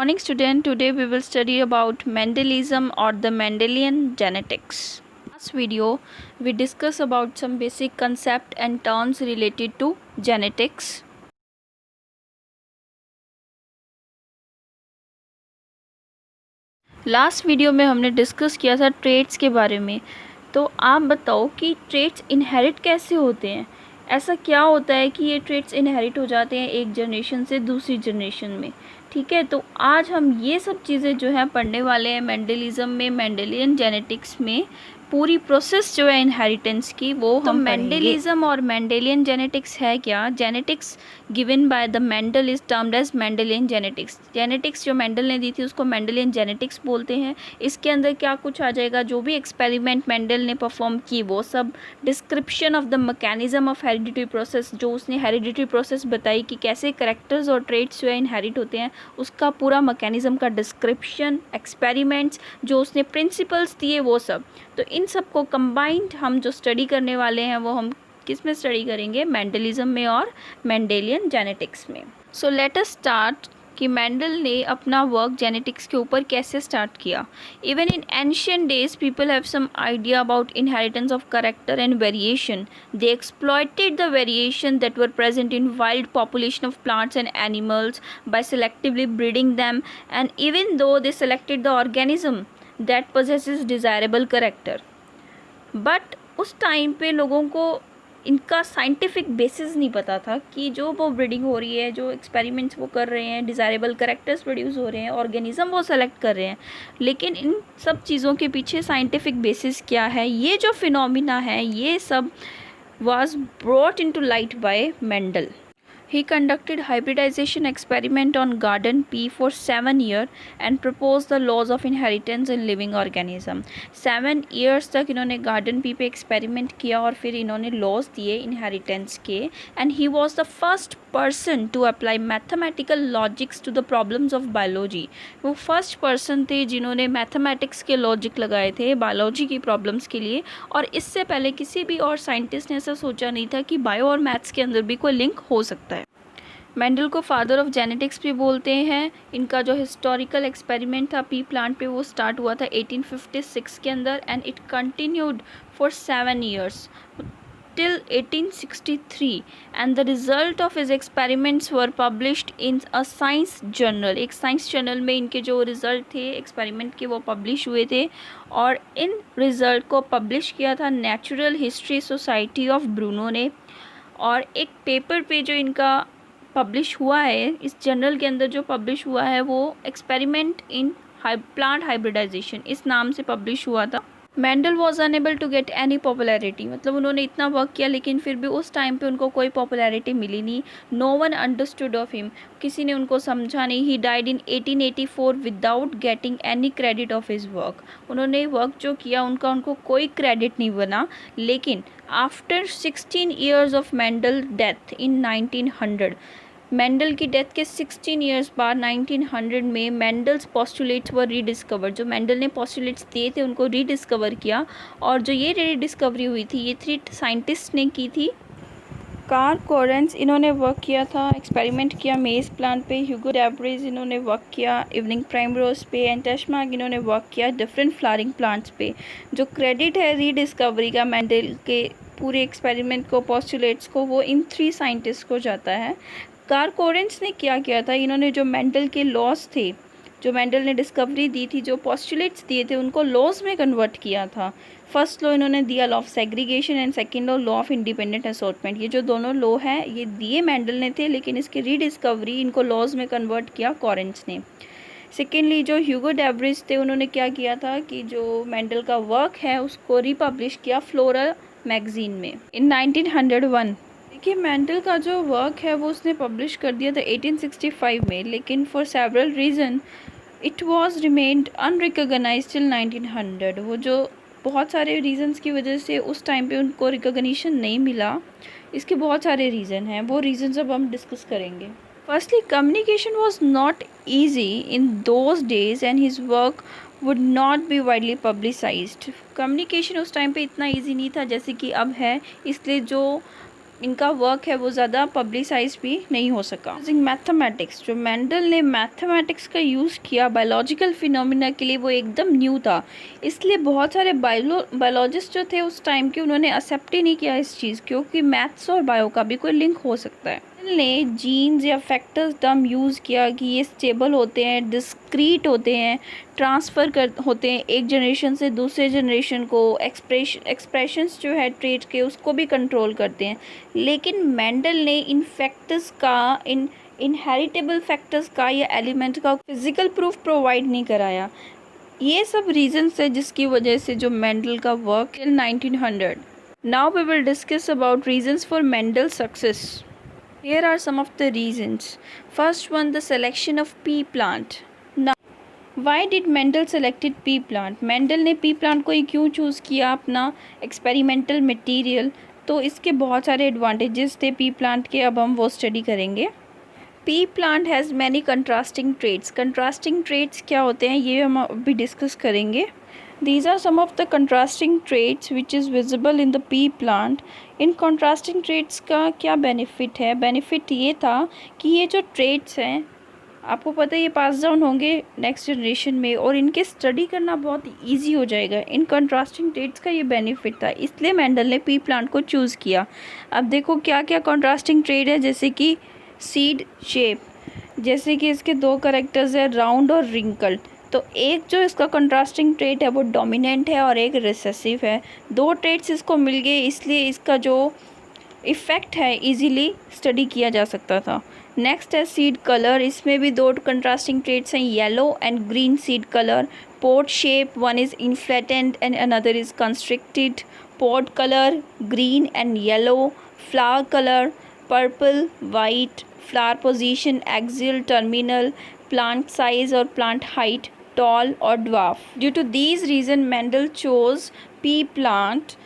Morning student, today we will study about Mendelism or the Mendelian genetics. Last video we discuss about some basic concept and terms related to genetics. Last video में हमने discuss किया था traits के बारे में। तो आप बताओ कि ट्रेट्स इनहेरिट कैसे होते हैं। ऐसा क्या होता है कि ये ट्रेट्स इनहेरिट हो जाते हैं एक जनरेशन से दूसरी जनरेशन में। ठीक है, तो आज हम ये सब चीज़ें जो है पढ़ने वाले हैं मेंडलिज्म में, मेंडेलियन जेनेटिक्स में। पूरी प्रोसेस जो है इनहेरिटेंस की वो हम मेंडलिज्म और मेंडेलियन जेनेटिक्स है क्या। Genetics given by the Mendel is termed as Mendelian genetics. Genetics जो मेंडल ने दी थी उसको मेंडेलियन जेनेटिक्स बोलते हैं। इसके अंदर क्या कुछ आ जाएगा, जो भी एक्सपेरिमेंट मेंडल ने परफॉर्म की वो सब, description of the mechanism of hereditary process, जो उसने हेरिडिटरी प्रोसेस बताई कि कैसे करेक्टर्स और ट्रेट्स जो है इनहेरिट होते हैं, उसका पूरा मैकेनिज्म का डिस्क्रिप्शन, एक्सपेरिमेंट्स जो उसने प्रिंसिपल्स दिए वो सब। तो इन सब को कंबाइंड हम जो स्टडी करने वाले हैं वो हम किस में स्टडी करेंगे, मेंडलिज्म में और मेंडेलियन जेनेटिक्स में। सो लेट अस स्टार्ट कि मेंडल ने अपना वर्क जेनेटिक्स के ऊपर कैसे स्टार्ट किया। Even in ancient days people have some idea about inheritance of character and variation. They exploited the variation that were present in wild population of plants and animals by selectively breeding them, and even though they selected the organism that possesses desirable character. But उस time पे लोगों को इनका scientific basis नहीं पता था कि जो वो ब्रीडिंग हो रही है, जो एक्सपेरिमेंट्स वो कर रहे हैं, डिज़ायरेबल करेक्टर्स प्रोड्यूस हो रहे हैं, ऑर्गेनिज्म वो सेलेक्ट कर रहे हैं, लेकिन इन सब चीज़ों के पीछे साइंटिफिक बेसिस क्या है, ये जो फिनोमिना है, ये सब was brought into light by Mendel. He conducted hybridization experiment on garden pea for 7 years and proposed the laws of inheritance in living organism. 7 years तक इन्होंने garden pea पे experiment किया और फिर इन्होंने laws दिए inheritance के, and he was the first person to apply mathematical logics to the problems of biology. वो first person थे जिन्होंने mathematics के logic लगाए थे biology की problems के लिए, और इससे पहले किसी भी और scientist ने ऐसा सोचा नहीं था कि bio और maths के अंदर भी कोई link हो सकता है। मेंडल को फादर ऑफ जेनेटिक्स भी बोलते हैं। इनका जो हिस्टोरिकल एक्सपेरिमेंट था पी प्लांट पे वो स्टार्ट हुआ था 1856 के अंदर, and it continued for 7 years till 1863, and the result of his experiments were published in a science journal. एक साइंस जर्नल में इनके जो रिज़ल्ट थे एक्सपेरिमेंट के वो पब्लिश हुए थे, और इन रिज़ल्ट को पब्लिश किया था natural history society of Bruno ने। और एक पेपर पे जो इनका पब्लिश हुआ है, इस जर्नल के अंदर जो पब्लिश हुआ है वो एक्सपेरिमेंट इन प्लांट हाइब्रिडाइजेशन इस नाम से पब्लिश हुआ था। Mendel was unable to get any popularity, मतलब उन्होंने इतना वर्क किया लेकिन फिर भी उस टाइम पे उनको कोई पॉपुलैरिटी मिली नहीं। No one understood of him, किसी ने उनको समझा नहीं। He died in 1884 without getting any credit of his work. उन्होंने वर्क जो किया उनको कोई क्रेडिट नहीं बना। लेकिन after 16 years of Mendel death in 1900, Mendel की डेथ के 16 years बाद 1900 में मेंडल्स पोस्टुलेट्स वर रीडिस्कवर्ड। जो मेंडल ने पोस्टुलेट्स दिए थे उनको रीडिस्कवर किया, और जो ये रीडिस्कवरी हुई थी ये 3 साइंटिस्ट ने की थी। कार्ल कोरेंस इन्होंने वर्क किया था, एक्सपेरिमेंट किया मेज प्लांट पे। ह्यूगो डेब्रिज इन्होंने वर्क किया इवनिंग प्राइमरोज पे, एंड टेस्मार्क इन्होंने वर्क किया डिफरेंट फ्लावरिंग प्लांट्स पे। जो क्रेडिट है रीडिस्कवरी का मेंडल के पूरे एक्सपेरिमेंट को, पोस्टुलेट्स को, वो इन 3 साइंटिस्ट को जाता है। कार्ल कोरेंस ने क्या किया था, इन्होंने जो मेंडल के लॉस थे, जो मेंडल ने डिस्कवरी दी थी, जो पोस्टुलेट्स दिए थे, उनको लॉज में कन्वर्ट किया था। फर्स्ट लॉ इन्होंने दिया law of segregation, and second law of independent assortment. ये जो दोनों लॉ हैं ये दिए मेंडल ने थे, लेकिन इसकी रीडिस्कवरी इनको लॉज में कन्वर्ट किया कोरेंस ने। सेकेंडली जो ह्यूगो डेब्रिज थे उन्होंने क्या किया था कि जो मेंडल का वर्क है उसको रिपब्लिश किया फ्लोरा मैगजीन में इन 1901। देखिए मेंडल का जो वर्क है वो उसने पब्लिश कर दिया था 1865 में, लेकिन for several reason it was remained unrecognised till 1900। वो जो बहुत सारे रीजंस की वजह से उस टाइम पे उनको रिकॉग्निशन नहीं मिला। इसके बहुत सारे रीज़न हैं, वो रीजंस अब हम डिस्कस करेंगे। Firstly communication was not easy in those days and his work would not be widely publicised. Communication उस टाइम पे इतना ईजी नहीं था जैसे कि अब है, इसलिए जो इनका वर्क है वो ज़्यादा पब्लिसाइज भी नहीं हो सका। मैथमेटिक्स, जो मेंडल ने मैथमेटिक्स का यूज़ किया बायोलॉजिकल फिनोमिना के लिए, वो एकदम न्यू था, इसलिए बहुत सारे बायोलॉजिस्ट जो थे उस टाइम के, उन्होंने एक्सेप्ट ही नहीं किया इस चीज़ क्योंकि मैथ्स और बायो का भी कोई लिंक हो सकता है। ने जीन्स या फैक्टर्स टर्म यूज़ किया कि ये स्टेबल होते हैं, डिस्क्रीट होते हैं, ट्रांसफ़र कर होते हैं एक जनरेशन से दूसरे जनरेशन को, एक्सप्रेशंस जो है ट्रेट के उसको भी कंट्रोल करते हैं। लेकिन मेंडल ने इन फैक्टर्स का, इन इनहेरिटेबल फैक्टर्स का या एलिमेंट का फिज़िकल प्रूफ प्रोवाइड नहीं कराया। ये सब रीजंस है जिसकी वजह से जो मेंडल का work till 1900। Now we will discuss about reasons for Mendel success. Here are some of the reasons. First one, the selection of pea plant. Now, why did Mendel selected pea plant? Mendel ने pea plant को ही क्यों choose किया अपना experimental material? तो इसके बहुत सारे advantages थे pea plant के, अब हम वो स्टडी करेंगे। Pea plant has many contrasting traits. Contrasting traits क्या होते हैं ये हम अभी डिस्कस करेंगे। These are some of the contrasting traits which is visible in the pea plant. In contrasting traits का क्या benefit है? benefit ये था कि ये जो traits हैं आपको पता है ये पास डाउन होंगे नेक्स्ट जनरेशन में और इनके स्टडी करना बहुत ईजी हो जाएगा। इन contrasting traits का ये बेनिफिट था, इसलिए मेंडल ने पी प्लांट को चूज़ किया। अब देखो क्या क्या contrasting trait है, जैसे कि सीड शेप, जैसे कि इसके दो करेक्टर्स है राउंड और रिंकल्ड। तो एक जो इसका कंट्रास्टिंग ट्रेट है वो डोमिनेंट है और एक रिसेसिव है। दो ट्रेट्स इसको मिल गए, इसलिए इसका जो इफ़ेक्ट है इजीली स्टडी किया जा सकता था। नेक्स्ट है सीड कलर, इसमें भी दो कंट्रास्टिंग ट्रेट्स हैं, yellow and green seed colour. Pod shape, one is inflated and another is constricted. Pod colour green and yellow. Flower colour purple white. Flower position axial terminal. Plant size और plant height tall or dwarf. Due to these reasons, Mendel chose pea plant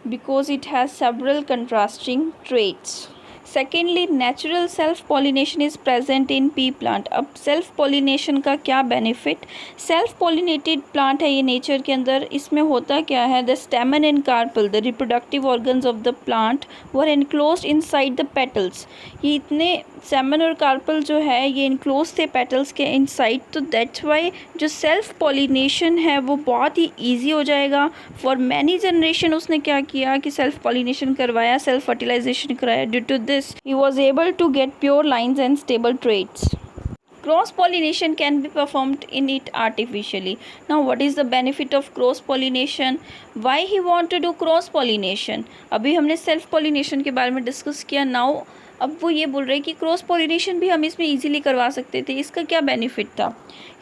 because it has several contrasting traits. Secondly, natural self pollination is present in pea plant. अब self pollination का क्या benefit? Self pollinated plant है ये nature के अंदर, इसमें होता क्या है, the stamen and carpel, the reproductive organs of the plant were enclosed inside the petals. ये इतने stamen और carpel जो है ये enclosed थे petals के inside, तो that's why जो self pollination है वो बहुत ही easy हो जाएगा। for many generation उसने क्या किया कि self pollination करवाया, self fertilization कराया। due to this he was able to get pure lines and stable traits. Cross pollination can be performed in it artificially. Now what is the benefit of cross pollination? Why he want to do cross pollination? अभी हमने self pollination के बारे में discuss किया। Now अब वो ये बोल रहे हैं कि क्रॉस पॉलिनेशन भी हम इसमें इजीली करवा सकते थे। इसका क्या बेनिफिट था?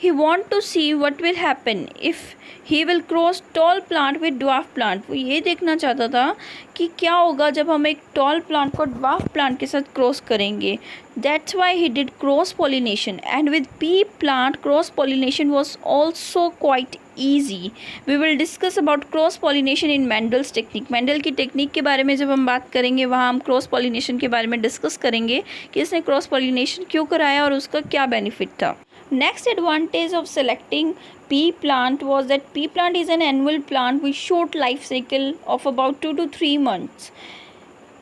He want to see what will happen if he will cross tall plant with dwarf plant. वो ये देखना चाहता था कि क्या होगा जब हम एक टॉल प्लांट को ड्वार्फ प्लांट के साथ क्रॉस करेंगे। That's why he did cross pollination and with P plant cross pollination was also quite easy. We will discuss about cross pollination in Mendel's technique. Mendel की technique के बारे में जब हम बात करेंगे वहाँ हम क्रॉस पॉलिनेशन के बारे में डिस्कस करेंगे कि इसने क्रॉस पॉलिनेशन क्यों कराया और उसका क्या बेनिफिट था। Next advantage of selecting pea plant was that pea plant is an annual plant with short life cycle of about 2 to 3 months.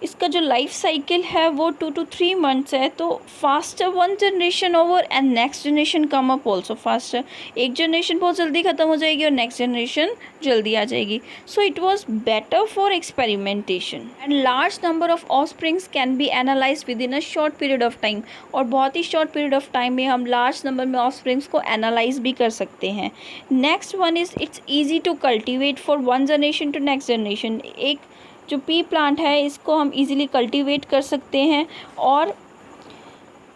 इसका जो लाइफ साइकिल है वो 2 to 3 months है, तो faster one generation over and next generation come up also faster. एक generation बहुत जल्दी ख़त्म हो जाएगी और नेक्स्ट जनरेशन जल्दी आ जाएगी। So it was better for experimentation and large number of offsprings can be analyse within a short period of time. और बहुत ही शॉर्ट पीरियड ऑफ टाइम में हम लार्ज नंबर में ऑफस्प्रिंग्स को एनालाइज भी कर सकते हैं। Next one is it's easy to cultivate for one generation to next generation. एक जो पी प्लांट है इसको हम इजीली कल्टीवेट कर सकते हैं, और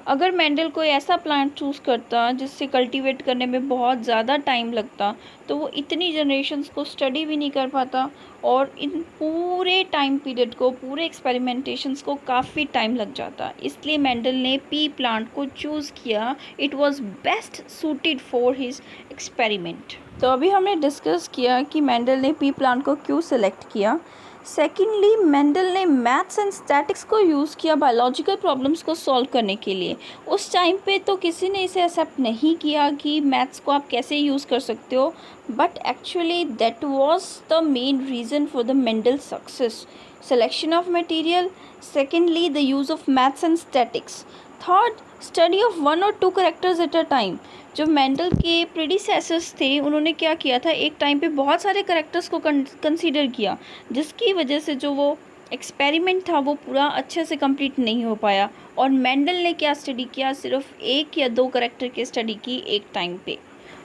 अगर मेंडल कोई ऐसा प्लांट चूज़ करता जिससे कल्टीवेट करने में बहुत ज़्यादा टाइम लगता तो वो इतनी जनरेशन्स को स्टडी भी नहीं कर पाता और इन पूरे टाइम पीरियड को, पूरे एक्सपेरिमेंटेशंस को काफ़ी टाइम लग जाता। इसलिए मेंडल ने पी प्लांट को चूज़ किया। It was best suited for his experiment. तो अभी हमने डिस्कस किया कि मेंडल ने पी प्लांट को क्यों सेलेक्ट किया। सेकेंडली, मेंडल ने मैथ्स एंड स्टैटिक्स को यूज़ किया बायोलॉजिकल प्रॉब्लम्स को सॉल्व करने के लिए। उस टाइम पे तो किसी ने इसे एक्सेप्ट नहीं किया कि मैथ्स को आप कैसे यूज़ कर सकते हो, but actually that was the main reason for the Mendel success. selection of material. Secondly, the use of maths and statics. Third, study of one or two characters at a time. जो Mendel के predecessors थे उन्होंने क्या किया था, एक time पे बहुत सारे करेक्टर्स को कंसीडर किया, जिसकी वजह से जो वो एक्सपेरिमेंट था वो पूरा अच्छे से कंप्लीट नहीं हो पाया। और मेंडल ने क्या स्टडी किया, सिर्फ एक या दो करेक्टर की स्टडी की एक टाइम पे।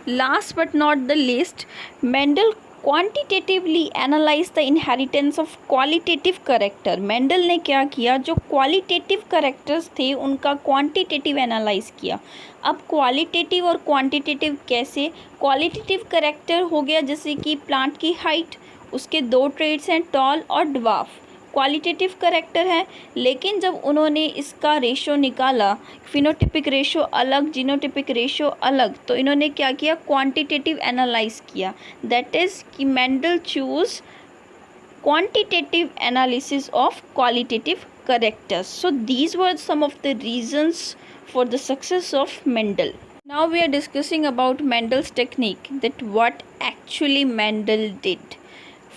Last but not the list, Mendel quantitatively analyse the inheritance of qualitative character. Mendel ने क्या किया, जो क्वालिटेटिव करेक्टर्स थे उनका क्वांटिटेटिव एनालाइज किया। अब क्वालिटेटिव और क्वांटिटेटिव कैसे, क्वालिटेटिव करेक्टर हो गया जैसे कि प्लांट की हाइट, उसके दो ट्रेड्स हैं टॉल और ड्वार्फ, क्वालिटेटिव करेक्टर है। लेकिन जब उन्होंने इसका रेशो निकाला, फिनोटिपिक रेशो अलग, जीनोटिपिक रेशो अलग, तो इन्होंने क्या किया, क्वांटिटेटिव एनालाइज किया। दैट इज़ कि Mendel choose quantitative analysis of qualitative characters. So these were some of the reasons for the success of Mendel. Now we are discussing about Mendel's technique, that what actually Mendel did.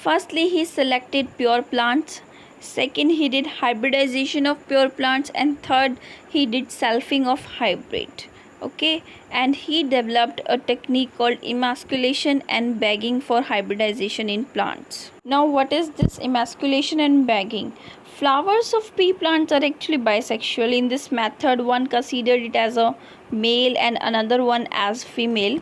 Firstly, he selected pure plants. Second, he did hybridization of pure plants. And third, he did selfing of hybrid. Okay, and he developed a technique called emasculation and bagging for hybridization in plants. Now what is this emasculation and bagging? Flowers of pea plants are actually bisexual. In this method, one considered it as a male and another one as female.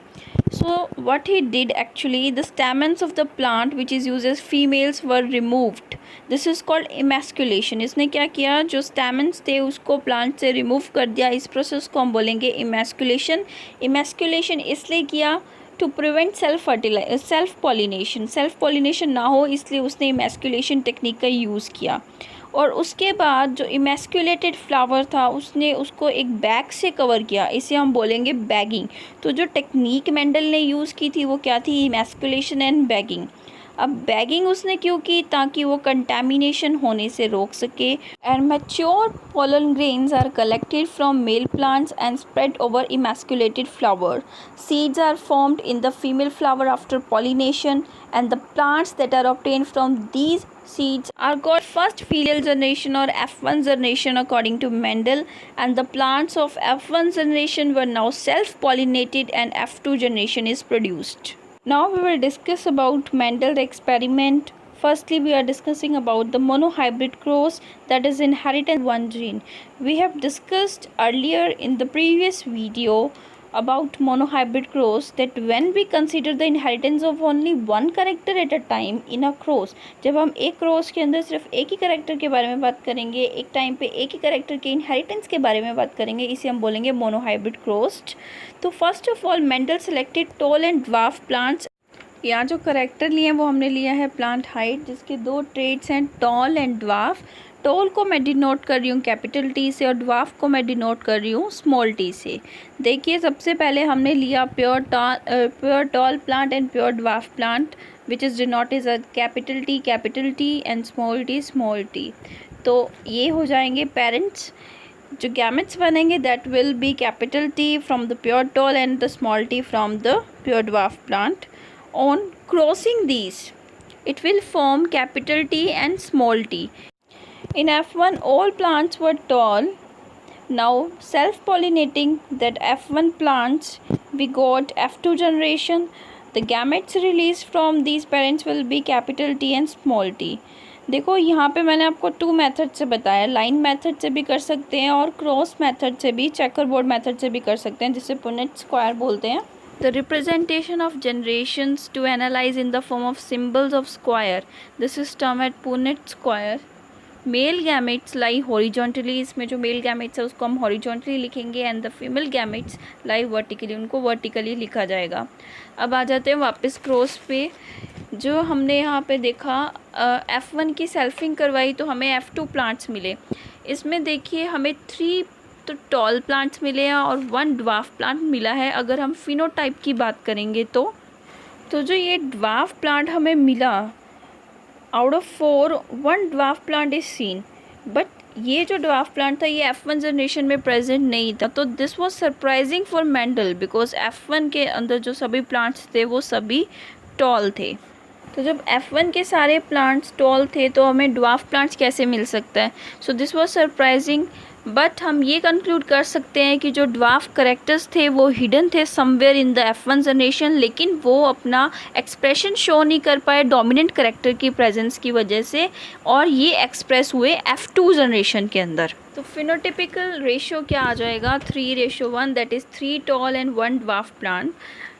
So what he did, actually the stamens of the plant which is used as females were removed. This is called emasculation. इसने क्या किया, जो स्टैमेंस थे उसको plant से remove कर दिया। इस प्रोसेस को हम बोलेंगे इमेस्कुलेशन। इमेस्कुलेशन इसलिए किया टू प्रिवेंट सेल्फ पॉलिनेशन ना हो, इसलिए उसने इमेस्कुलेशन टेक्निक का यूज़ किया। और उसके बाद जो इमेस्कुलेटेड फ्लावर था उसने उसको एक बैग से कवर किया, इसे हम बोलेंगे बैगिंग। तो जो टेक्निक मेंडल ने यूज़ की थी वो क्या थी, इमेस्कुलेशन एंड बैगिंग। अब बैगिंग उसने क्यों की, ताकि वो कंटेमिनेशन होने से रोक सके। And mature pollen grains are collected from male plants and spread over emasculated flower. Seeds are formed in the female flower after pollination and the plants that are obtained from these seeds are called first filial generation or F1 generation according to Mendel, and the plants of F1 generation were now self-pollinated and F2 generation is produced. Now we will discuss about Mendel's experiment. Firstly, we are discussing about the monohybrid cross, that is inherited one gene. We have discussed earlier in the previous video about monohybrid cross that when we consider the inheritance of only one character at a time in a cross, जब हम एक cross के अंदर सिर्फ एक ही character के बारे में बात करेंगे, एक टाइम पे एक ही कैरेक्टर के इनहेरिटेंस के बारे में बात करेंगे, इसे हम बोलेंगे मोनोहाइब्रिड क्रॉस्ड। तो first of all Mendel selected tall and dwarf plants. यहाँ जो करेक्टर लिए हैं वो हमने लिया है प्लांट हाइट, जिसके दो ट्रेड्स हैं टॉल एंड ड्वार्फ। टॉल को मैं डिनोट कर रही हूँ कैपिटल टी से और ड्वार्फ को मैं डिनोट कर रही हूँ स्मॉल टी से। देखिए सबसे पहले हमने लिया pure tall plant and pure dwarf plant which is denoted as capital T and small T. तो ये हो जाएंगे पेरेंट्स। जो गैमेट्स बनेंगे that will be capital T from the pure tall and the small T from the pure dwarf plant. On crossing these, it will form capital T and small t. In F1, all plants were tall. Now, self-pollinating that F1 plants, we got F2 generation. The gametes released from these parents will be capital T and small t. देखो यहाँ पे मैंने आपको to method से बताया, line method से भी कर सकते हैं और क्रॉस मेथड से भी, चेकर बोर्ड मेथड से भी कर सकते हैं, जिसे पुनेट स्क्वायर बोलते हैं। The representation of generations to analyze in the form of symbols of square. This is termed Punnett square. Male gametes lie horizontally. इसमें जो male gametes है उसको हम horizontally लिखेंगे and the female gametes lie vertically. उनको vertically लिखा जाएगा। अब आ जाते हैं वापस क्रॉस पे। जो हमने यहाँ पे देखा F1 की सेल्फिंग करवाई तो हमें F2 प्लांट्स मिले। इसमें देखिए हमें 3 तो टॉल प्लांट्स मिले हैं और 1 ड्वार्फ प्लांट मिला है। अगर हम फिनोटाइप की बात करेंगे तो जो ये ड्वार्फ प्लांट हमें मिला, out of 4 1 dwarf plant is seen, but ये जो ड्वार्फ प्लांट था ये F1 जनरेशन में प्रेजेंट नहीं था। तो this was surprising for Mendel because F1 के अंदर जो सभी प्लांट्स थे वो सभी टॉल थे। तो जब F1 के सारे प्लांट्स टॉल थे तो हमें ड्वार्फ प्लांट्स कैसे मिल सकता है? So this was surprising, but हम ये कंक्लूड कर सकते हैं कि जो ड्वार्फ करेक्टर्स थे वो हिडन थे somewhere in the F1 generation, लेकिन वो अपना एक्सप्रेशन शो नहीं कर पाए डोमिनेंट करेक्टर की प्रेजेंस की वजह से, और ये एक्सप्रेस हुए F2 जनरेशन के अंदर। तो फिनोटिपिकल रेशियो क्या आ जाएगा? 3:1, that is 3 tall and 1 dwarf plant.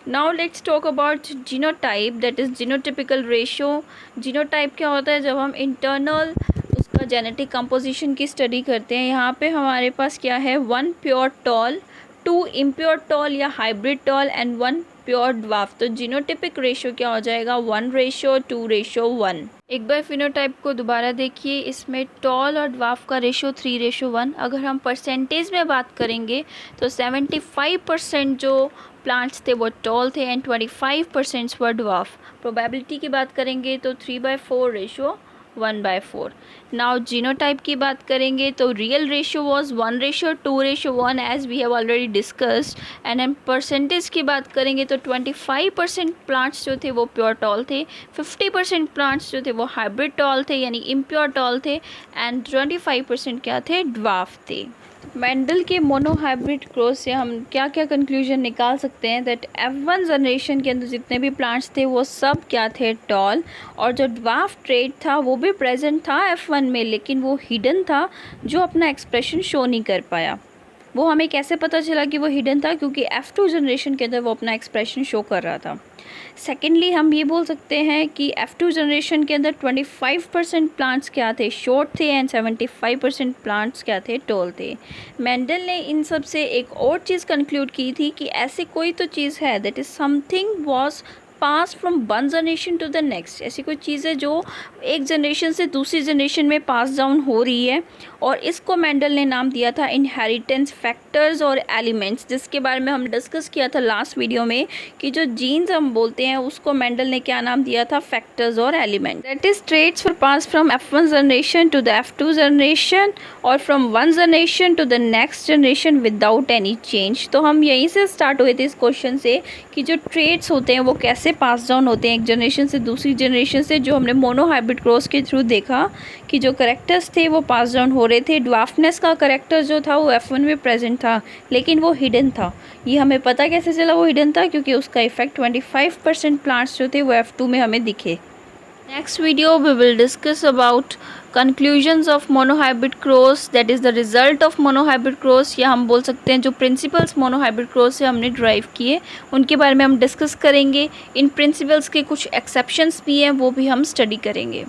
Now let's talk about genotype, that is genotypical ratio. Genotype क्या होता है? जब हम इंटरनल उसका जेनेटिक कंपोजिशन की स्टडी करते हैं, यहाँ पे हमारे पास क्या है? 1 प्योर टॉल, 2 इम्प्योर टॉल या hybrid toll and 1 pure dwarf. तो जीनोटिपिक रेशियो क्या हो जाएगा? 1:2:1। एक बार फिनोटाइप को दोबारा देखिए, इसमें टॉल और ड्वार्फ का रेशियो 3:1। अगर हम परसेंटेज में बात करेंगे तो 75% जो प्लांट्स थे वो टॉल थे एंड 25% वर ड्वार्फ। प्रोबेबिलिटी की बात करेंगे तो 3/4 रेशियो 1/4। नाउ जीनोटाइप की बात करेंगे तो real ratio was 1:2:1 as we have already discussed. And um percentage की बात करेंगे तो 25% प्लांट्स जो थे वो प्योर टॉल थे, 50% प्लांट्स जो थे वो हाइब्रिड टॉल थे यानी इम्प्योर टॉल थे, एंड 25% क्या थे? ड्वार्फ थे। मेंडल के मोनोहाइब्रिड क्रॉस से हम क्या क्या कंक्लूजन निकाल सकते हैं? दैट F1 जनरेशन के अंदर जितने भी प्लांट्स थे वो सब क्या थे? टॉल। और जो ड्वार्फ ट्रेट था वो भी प्रेजेंट था F1 में, लेकिन वो हिडन था, जो अपना एक्सप्रेशन शो नहीं कर पाया। वो हमें कैसे पता चला कि वो हिडन था? क्योंकि F2 जनरेशन के अंदर वो अपना एक्सप्रेशन शो कर रहा था। सेकेंडली हम ये बोल सकते हैं कि F2 जनरेशन के अंदर 25% प्लांट्स क्या थे? शॉर्ट थे एंड 75% प्लांट्स क्या थे? टॉल थे। मेंडल ने इन सब से एक और चीज़ कंक्लूड की थी कि ऐसी कोई तो चीज़ है, that is something was pass from one generation to the next. ऐसी कोई चीज़ है जो एक जनरेशन से दूसरी जनरेशन में पास डाउन हो रही है, और इसको मेंडल ने नाम दिया था इनहेरिटेंस फैक्टर्स और एलिमेंट्स, जिसके बारे में हम डिस्कस किया था लास्ट वीडियो में कि जो जीन्स हम बोलते हैं उसको मेंडल ने क्या नाम दिया था? फैक्टर्स और element. That is traits were pass from F1 generation to the F2 generation और from one generation to the next generation without any change. तो हम यहीं से स्टार्ट हुए थे इस क्वेश्चन से कि जो ट्रेट्स होते हैं वो कैसे पास डाउन होते हैं एक जनरेशन से दूसरी जनरेशन से, जो हमने मोनोहाइब्रिड क्रॉस के थ्रू देखा कि जो करेक्टर्स थे वो पास डाउन हो रहे थे। ड्वार्फनेस का करेक्टर जो था वो F1 में प्रेजेंट था, लेकिन वो हिडन था। ये हमें पता कैसे चला वो हिडन था? क्योंकि उसका इफेक्ट 25% प्लांट्स जो थे वो F2 में हमें दिखे। Next video we will discuss about conclusions of monohybrid cross, that is the result of monohybrid cross, या हम बोल सकते हैं जो principles monohybrid cross से हमने derive किए उनके बारे में हम discuss करेंगे। इन principles के कुछ exceptions भी हैं, वो भी हम study करेंगे।